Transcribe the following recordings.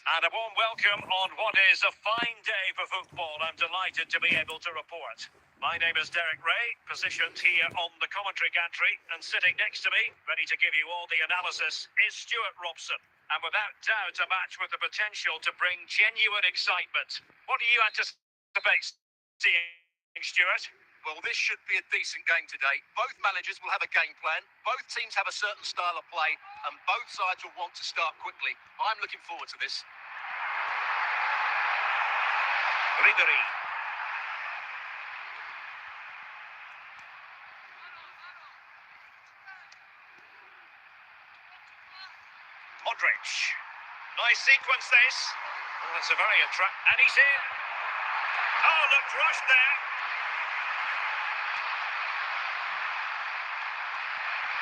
And a warm welcome on what is a fine day for football. I'm delighted to be able to report. My name is Derek Ray, positioned here on the commentary gantry, and sitting next to me, ready to give you all the analysis, is Stuart Robson. And without doubt, a match with the potential to bring genuine excitement. What do you anticipate seeing, Stuart? Well, this should be a decent game today. Both managers will have a game plan. Both teams have a certain style of play, and both sides will want to start quickly. I'm looking forward to this. Ribery. Modric. Nice sequence this. Well, it's a very attractive... And he's in. Oh, looked rushed there.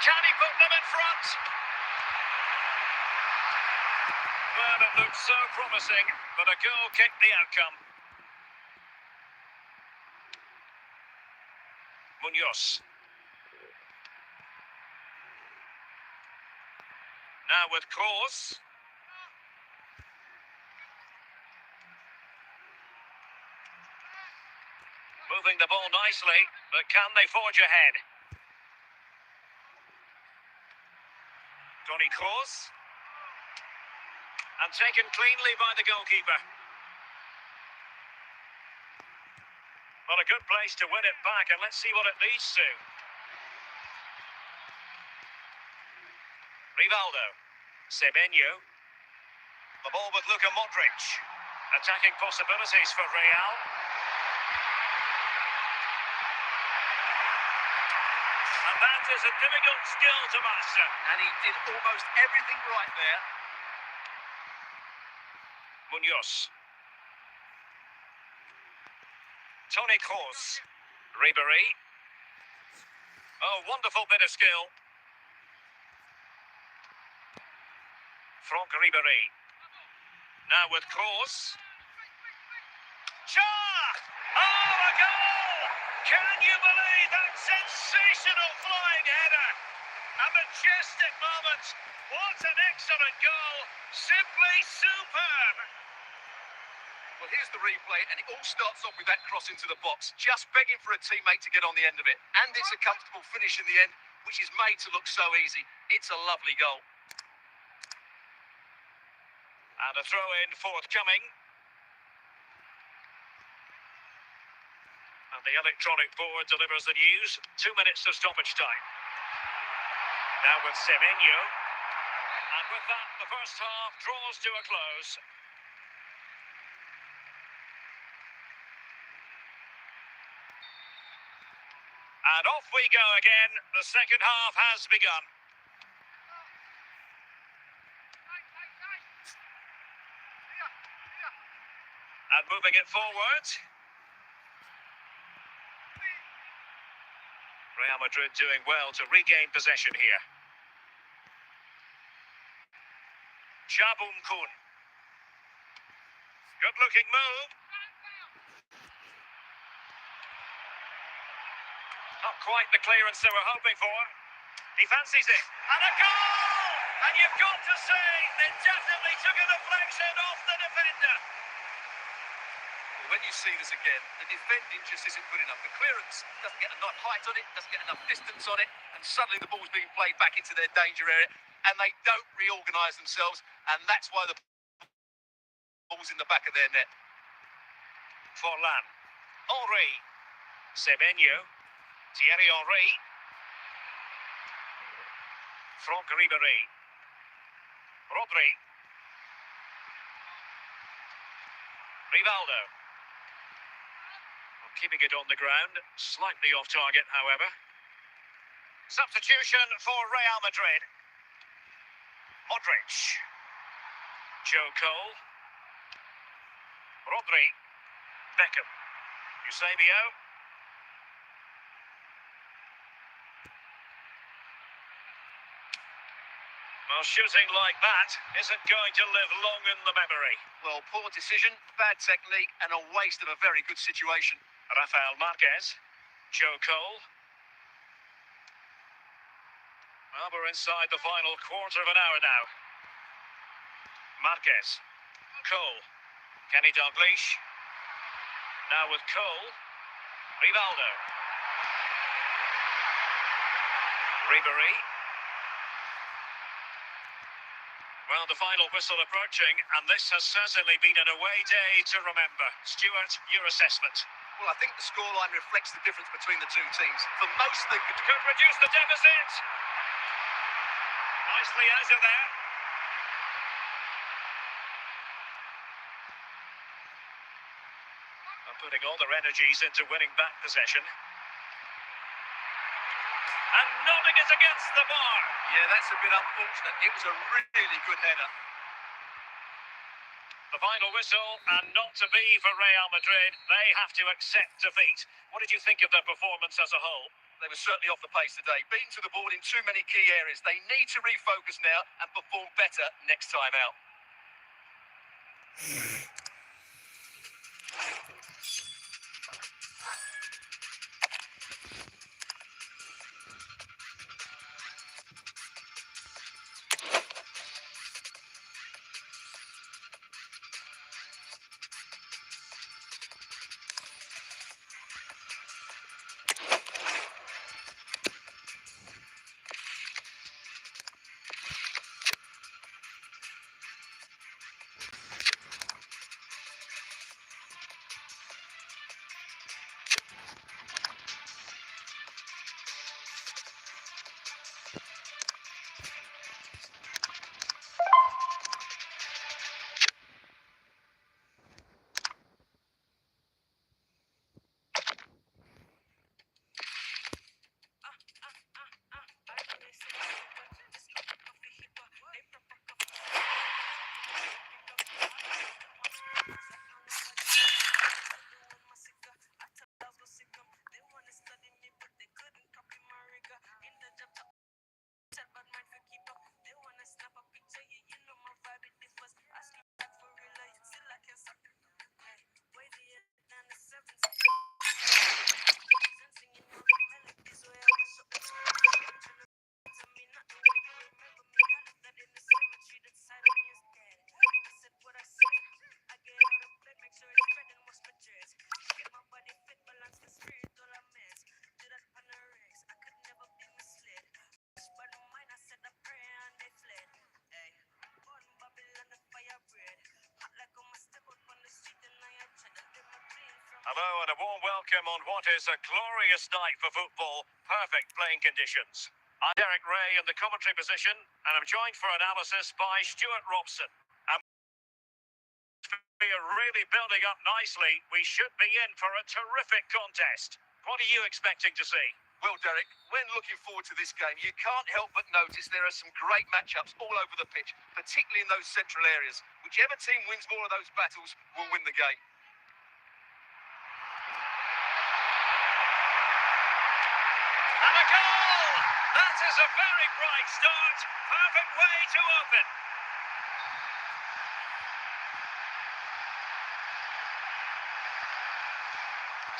Can he put them in front? Well, it looked so promising, but a goal kicked the outcome. Munoz. Now with Kroos. Moving the ball nicely, but can they forge ahead? Toni Kroos. And taken cleanly by the goalkeeper. Well, a good place to win it back, and let's see what it leads to. Rivaldo. Semenyo. The ball with Luka Modric. Attacking possibilities for Real. And that is a difficult skill to master. And he did almost everything right there. Munoz. Toni Kroos. Ribery. Oh, wonderful bit of skill. Franck Ribery. Now with Kroos. Oh, a goal! Can you believe that sensational flying header? A majestic moment. What an excellent goal. Simply superb. Well, here's the replay, and it all starts off with that cross into the box, just begging for a teammate to get on the end of it. And it's a comfortable finish in the end, which is made to look so easy. It's a lovely goal. And a throw-in forthcoming. And the electronic board delivers the news. 2 minutes of stoppage time. Now with Semenyo. And with that, the first half draws to a close. And off we go again. The second half has begun. And moving it forward. Real Madrid doing well to regain possession here. Jabum Kun. Good looking move. Not quite the clearance they were hoping for. He fancies it. And a goal! And you've got to say, they definitely took a deflection off the defender. When you see this again, the defending just isn't good enough. The clearance doesn't get enough height on it, doesn't get enough distance on it, and suddenly the ball's being played back into their danger area, and they don't reorganise themselves, and that's why the ball's in the back of their net. Forlan. Henry. Semenyo. Thierry Henry. Franck Ribery. Rodri. Rivaldo. Keeping it on the ground, slightly off target, however. Substitution for Real Madrid. Modric. Joe Cole. Rodri. Beckham. Eusebio. Well, shooting like that isn't going to live long in the memory. Well, poor decision, bad technique, and a waste of a very good situation. Rafael Marquez. Joe Cole. Well, we're inside the final quarter of an hour now. Marquez. Cole. Kenny Dalglish. Now with Cole. Rivaldo. Ribery. Well, the final whistle approaching, and this has certainly been an away day to remember. Stuart, your assessment. Well, I think the scoreline reflects the difference between the two teams. For most, they could Reduce the deficit. Nicely out of there. And putting all their energies into winning back possession. And nodding it against the bar. Yeah, that's a bit unfortunate. It was a really good header. The final whistle, and not to be for Real Madrid. They have to accept defeat. What did you think of their performance as a whole? They were certainly off the pace today. Beaten to the board in too many key areas. They need to refocus now and perform better next time out. Hello and a warm welcome on what is a glorious night for football. Perfect playing conditions. I'm Derek Ray in the commentary position, and I'm joined for analysis by Stuart Robson. And we are really building up nicely. We should be in for a terrific contest. What are you expecting to see? Well, Derek, when looking forward to this game, you can't help but notice there are some great matchups all over the pitch, particularly in those central areas. Whichever team wins more of those battles will win the game. And a goal! That is a very bright start. Perfect way to open.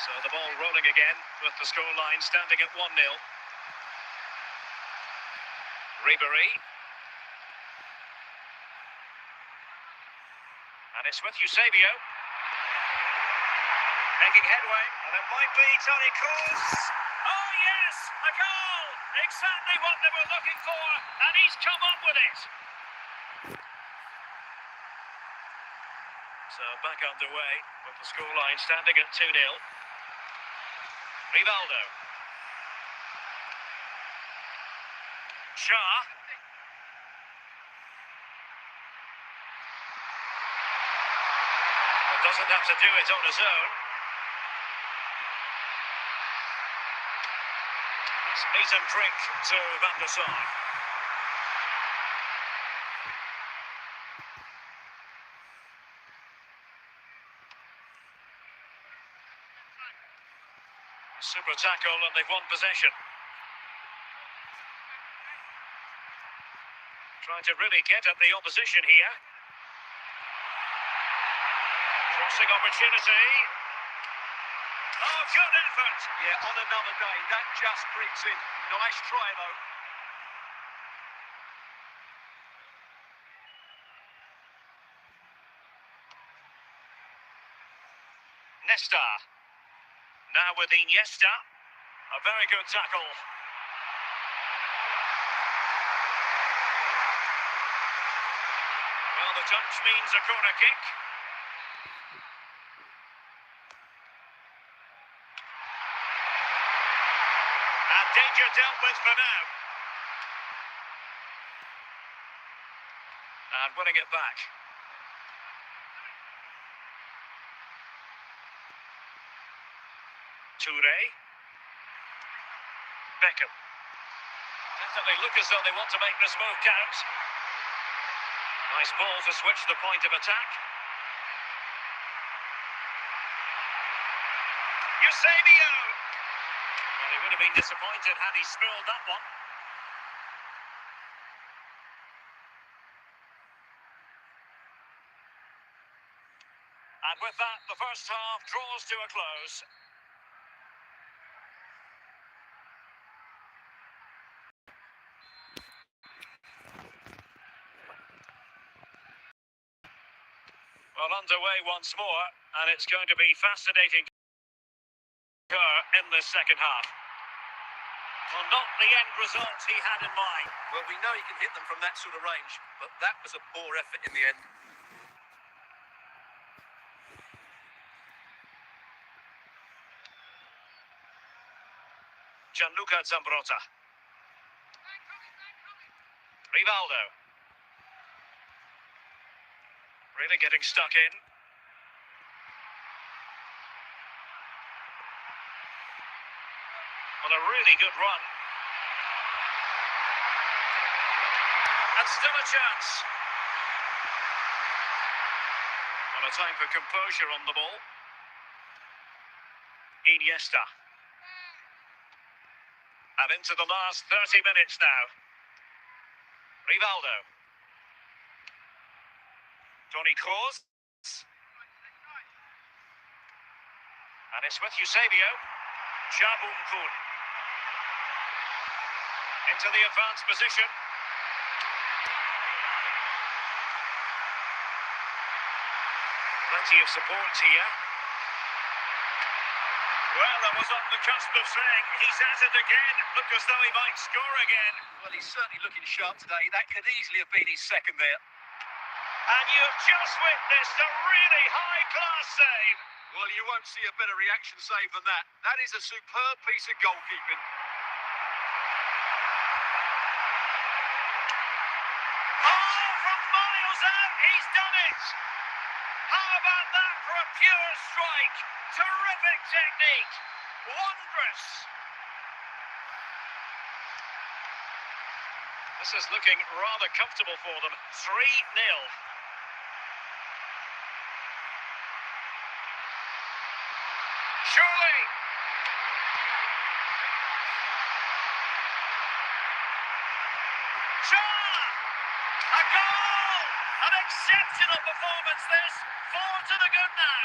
So the ball rolling again with the scoreline standing at 1-0. Ribery. And it's with Eusebio. Making headway. And it might be Toni Kroos. Oh yes, a goal! Exactly what they were looking for, and he's come up with it. So back underway with the scoreline standing at 2-0. Rivaldo. Shaw. Well, doesn't have to do it on his own. It's meat and drink to Van der Sar. Super tackle, and they've won possession. Trying to really get at the opposition here. Crossing opportunity. Oh, good effort. Yeah, on another day, that just creeps in. Nice try, though. Nesta. Now with Iniesta. A very good tackle. Well, the touch means a corner kick. And danger dealt with for now. And winning it back. Toure. Beckham. Definitely look as though they want to make this move count. Nice ball to switch the point of attack. Eusebio! Well, he would have been disappointed had he spilled that one. And with that, the first half draws to a close. Well, underway once more, and it's going to be fascinating in this second half. Well, not the end result he had in mind. Well, we know he can hit them from that sort of range, but that was a poor effort in the end. Gianluca Zambrotta. Rivaldo. Really getting stuck in. Well, a really good run. And still a chance. Well, a time for composure on the ball. Iniesta. And into the last 30 minutes now. Rivaldo. Toni Kroos. And it's with Eusebio. Jabum Kun. Into the advanced position. Plenty of support here. Well, that was on the cusp of saying he's at it again. Look as though he might score again. Well, he's certainly looking sharp today. That could easily have been his second there. And you've just witnessed a really high-class save. Well, you won't see a better reaction save than that. That is a superb piece of goalkeeping. Oh, from miles out, he's done it. How about that for a pure strike? Terrific technique. Wondrous. This is looking rather comfortable for them. 3-0. Surely. Shaw! A goal! An exceptional performance this. 4 to the good now.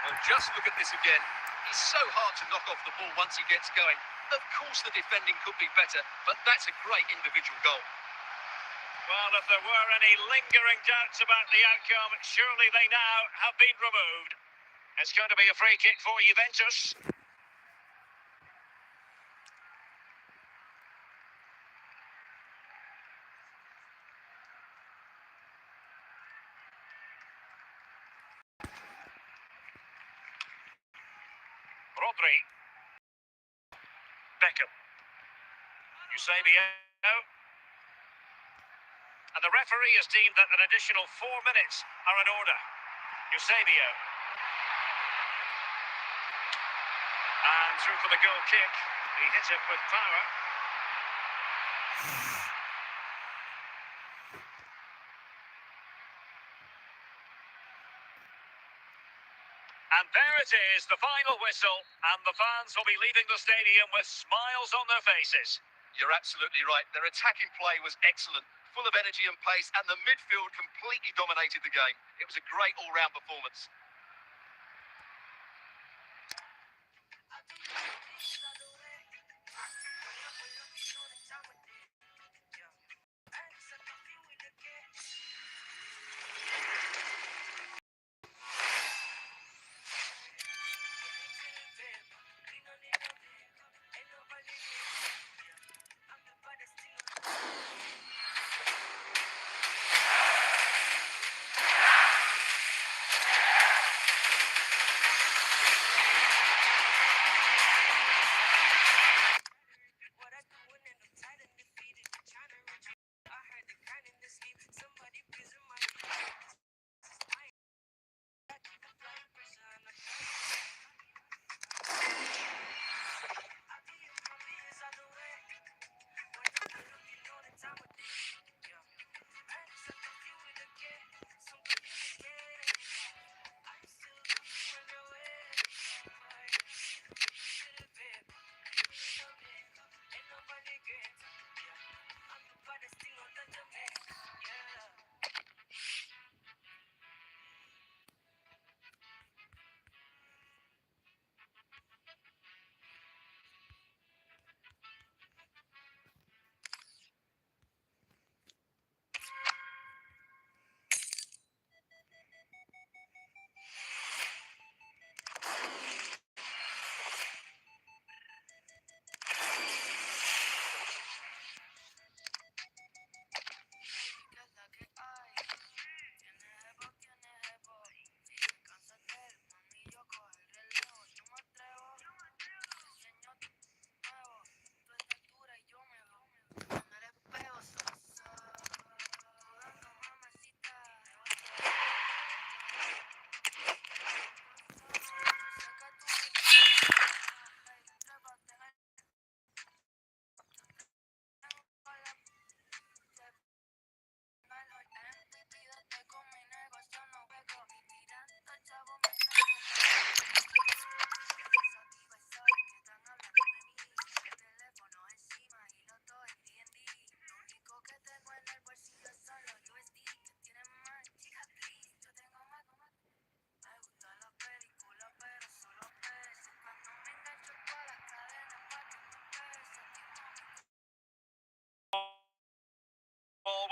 Well, just look at this again. He's so hard to knock off the ball once he gets going. Of course the defending could be better, but that's a great individual goal. Well, if there were any lingering doubts about the outcome, surely they now have been removed. It's going to be a free kick for Juventus. Rodri. Beckham. Eusebio. And the referee has deemed that an additional 4 minutes are in order. Eusebio. And through for the goal kick. He hit it with power. And there it is, the final whistle, and the fans will be leaving the stadium with smiles on their faces. You're absolutely right. Their attacking play was excellent, full of energy and pace, and the midfield completely dominated the game. It was a great all-round performance.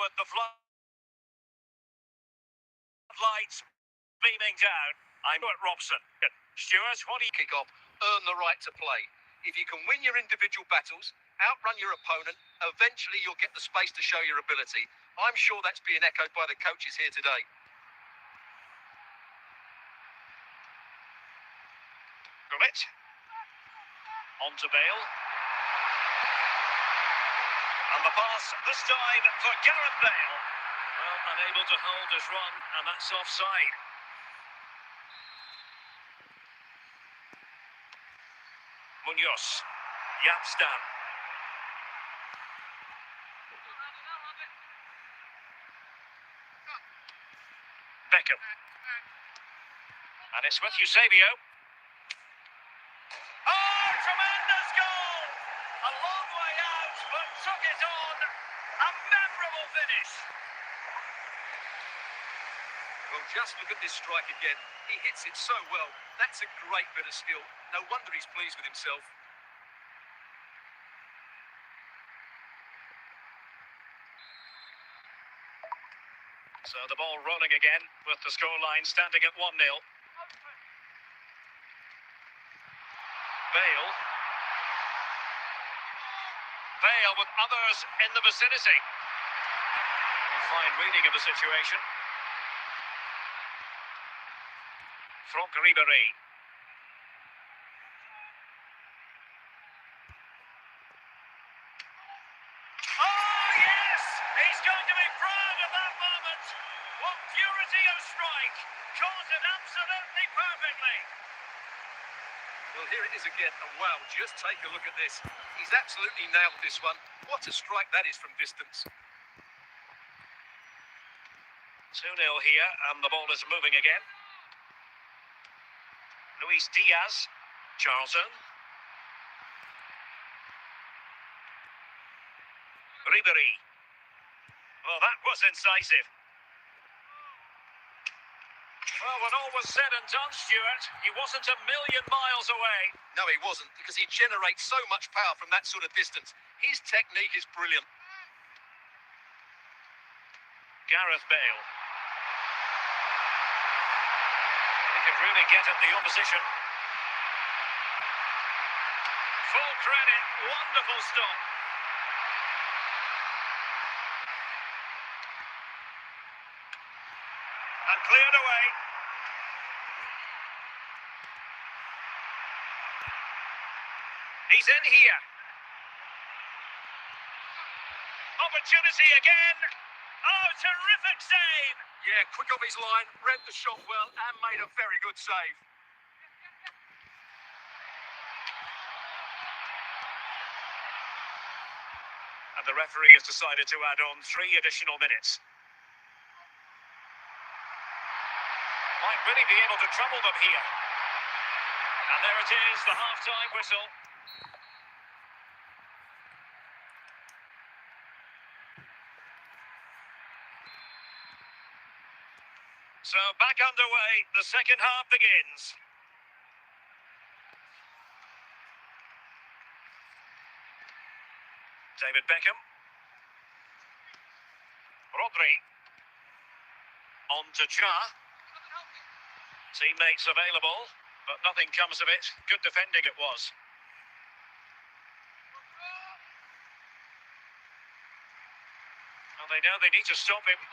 with the floodlights beaming down. I'm at Robson. Stuart, what do you... Kick off, earn the right to play. If you can win your individual battles, outrun your opponent, eventually you'll get the space to show your ability. I'm sure that's being echoed by the coaches here today. Grit. On to Bale. And the pass, this time for Gareth Bale. Well, unable to hold his run, and that's offside. Munoz. Yapstam. Beckham. And it's with Eusebio. Oh, tremendous goal! A long way out, but took it on. A memorable finish. Well, just look at this strike again. He hits it so well. That's a great bit of skill. No wonder he's pleased with himself. So the ball rolling again, with the scoreline standing at 1-0. Bale. Bale with others in the vicinity. Fine reading of the situation. Franck Ribéry. Oh, yes! He's going to be proud of that moment. What purity of strike. Caught it absolutely perfectly. Well, here it is again, and wow, just take a look at this. He's absolutely nailed this one. What a strike that is from distance. 2-0 here, and the ball is moving again. Luis Diaz. Charlton. Ribéry. Well, that was incisive. Well, when all was said and done, Stuart, he wasn't a million miles away. No, he wasn't, because he generates so much power from that sort of distance. His technique is brilliant. Gareth Bale. He could really get at the opposition. Full credit, wonderful stop. And cleared away. He's in here. Opportunity again. Oh, terrific save. Yeah, quick off his line, read the shot well, and made a very good save. And the referee has decided to add on 3 additional minutes. Might really be able to trouble them here. And there it is, the half-time whistle. So back underway, the second half begins. David Beckham. Rodri. On to Cha. Teammates available, but nothing comes of it. Good defending it was. Well, they know they need to stop him.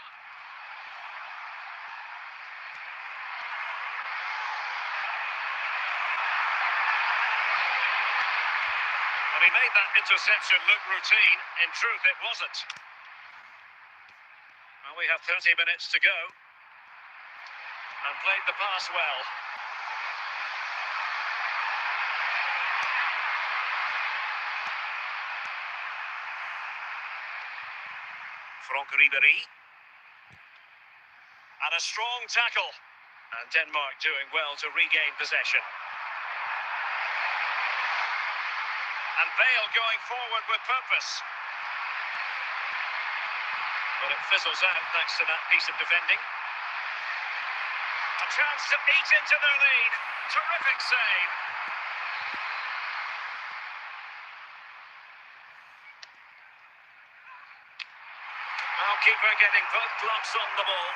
And he made that interception look routine. In truth, it wasn't. Well, we have 30 minutes to go. And played the pass well. Franck Ribéry. And a strong tackle. And Denmark doing well to regain possession. And Bale going forward with purpose. But it fizzles out thanks to that piece of defending. A chance to eat into their lead. Terrific save. Well, Goalkeeper getting both gloves on the ball.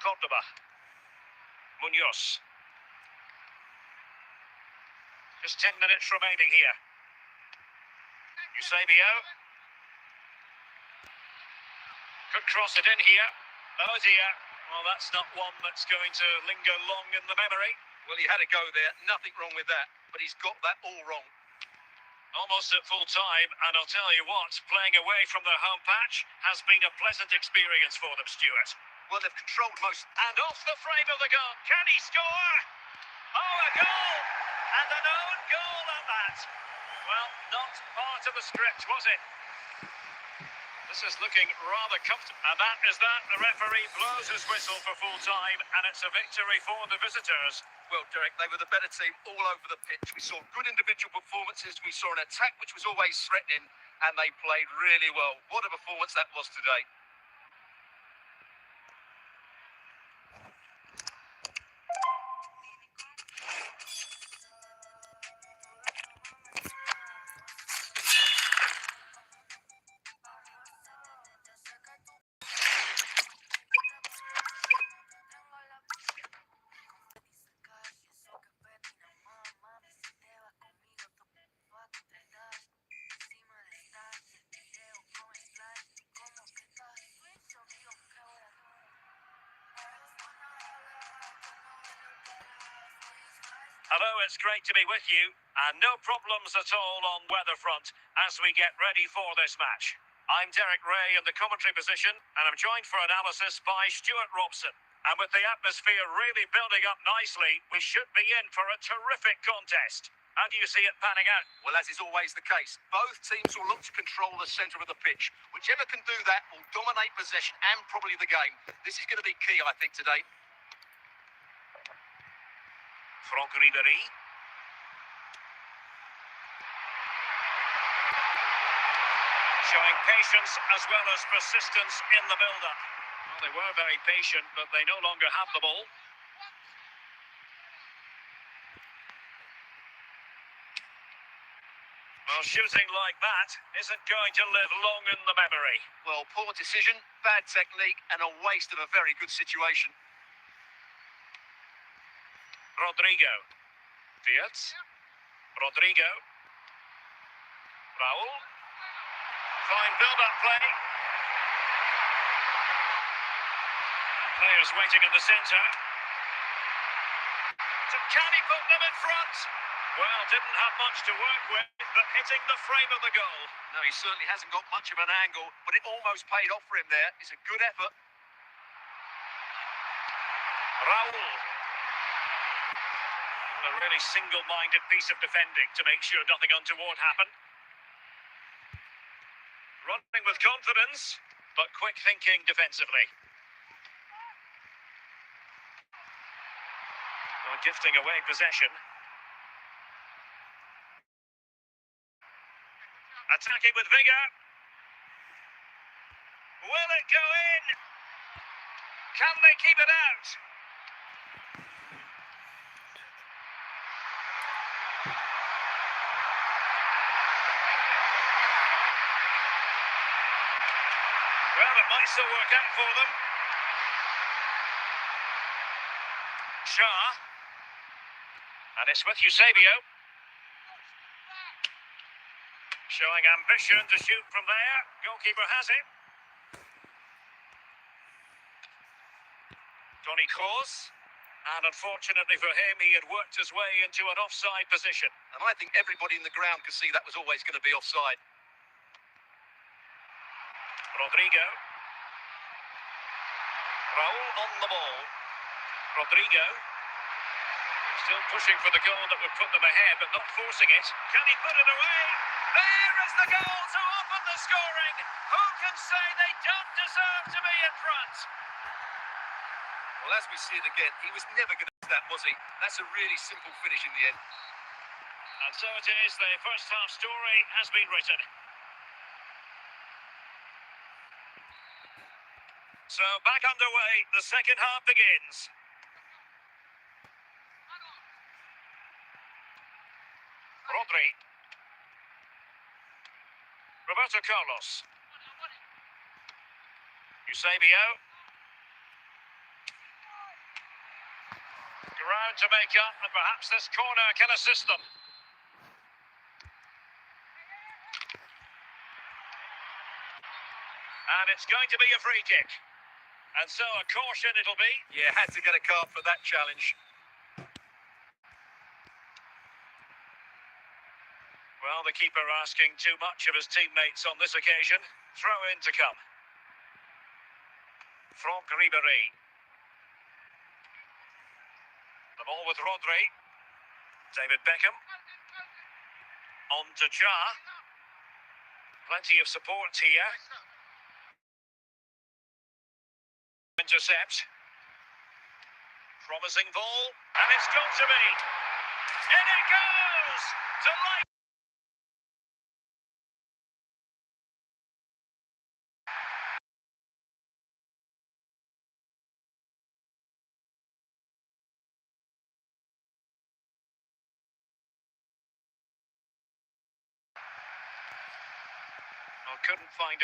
Cordoba. Munoz. Just 10 minutes remaining here. Eusebio. Could cross it in here. Oh dear. Well, that's not one that's going to linger long in the memory. Well, he had a go there. Nothing wrong with that. But he's got that all wrong. Almost at full time, and I'll tell you what, playing away from their home patch has been a pleasant experience for them, Stuart. Well, they've controlled most. And off the frame of the goal. Can he score? Oh, a goal! And an own goal at that. Well, not part of the script, was it? This is looking rather comfortable. And that is that. The referee blows his whistle for full time, and it's a victory for the visitors. Well, Derek, they were the better team all over the pitch. We saw good individual performances. We saw an attack which was always threatening, and they played really well. What a performance that was today. Hello, it's great to be with you, and no problems at all on weather front as we get ready for this match. I'm Derek Ray in the commentary position, and I'm joined for analysis by Stuart Robson. And with the atmosphere really building up nicely, we should be in for a terrific contest. How do you see it panning out? Well, as is always the case, both teams will look to control the centre of the pitch. Whichever can do that will dominate possession and probably the game. This is going to be key, I think, today. Franck Ribéry. Showing patience as well as persistence in the build-up. Well, they were very patient, but they no longer have the ball. Well, shooting like that isn't going to live long in the memory. Well, poor decision, bad technique, and a waste of a very good situation. Rodrigo. Fields. Rodrigo. Raul. Fine build-up play. And players waiting in the centre. So can he put them in front? Well, didn't have much to work with, but hitting the frame of the goal. No, he certainly hasn't got much of an angle, but it almost paid off for him there. It's a good effort. Raul. A really single-minded piece of defending to make sure nothing untoward happened. Running with confidence, but quick thinking defensively. Well, gifting away possession. Attacking with vigour. Will it go in? Can they keep it out? Well, it might still work out for them. Shaw. And it's with Eusebio. Showing ambition to shoot from there. Goalkeeper has it. Toni Kroos. And unfortunately for him, he had worked his way into an offside position. And I think everybody in the ground could see that was always going to be offside. Rodrigo. Raul on the ball. Rodrigo. Still pushing for the goal that would put them ahead, but not forcing it. Can he put it away? There is the goal to open the scoring. Who can say they don't deserve to be in front? Well, as we see it again, he was never going to do that, was he? That's a really simple finish in the end. And so it is, the first half story has been written. So back underway, the second half begins. Rodri. Roberto Carlos. Eusebio. Ground to make up, and perhaps this corner can assist them. And it's going to be a free kick. And so a caution it'll be. Yeah, had to get a card for that challenge. Well, the keeper asking too much of his teammates on this occasion. Throw in to come. Franck Ribéry. The ball with Rodri. David Beckham. On to Cha. Plenty of support here. Intercept. Promising ball. And it's got to be. In it goes! Delight! Couldn't find it.